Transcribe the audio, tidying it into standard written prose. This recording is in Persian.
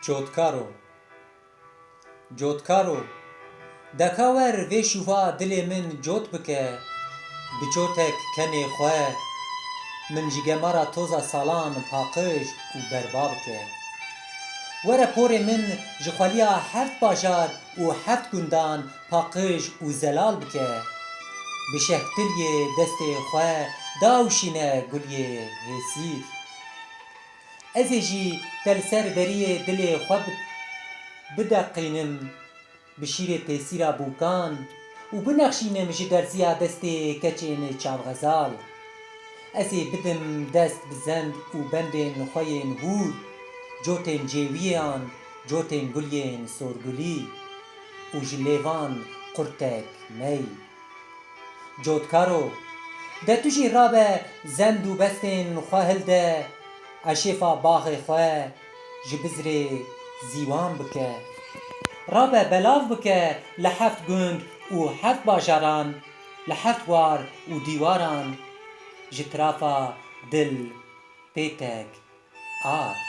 جوتکارو دکاور وی شوفا دل من جوت بکه بجوتک کنی خواه من جگمارا توزا سالان پاقش و برباب که وره پور من جخوالیا هفت باجار و هفت گندان پاقش و زلال بکه بشهتریه دست خواه داوشینه گلیه هسیر ازی جی تل سر بریه دل خواه بدقینم بشیر تیسیرا بوکان و بنخشینم جی درزیا دست کچین چاوغزال ازی بدم دست بزند و بندین خوین هور جوتین جیویان جوتین گلین سورگلی و جلیوان قرتک می جوتکارو ده تو جی رابه زند و بستین خواهل ده اشیفا باغ خواه جبزر زیوان بکه رابه بلاو بکه لحفت گند و هفت باجاران لحفت وار و دیواران جترافا دل پیتک آر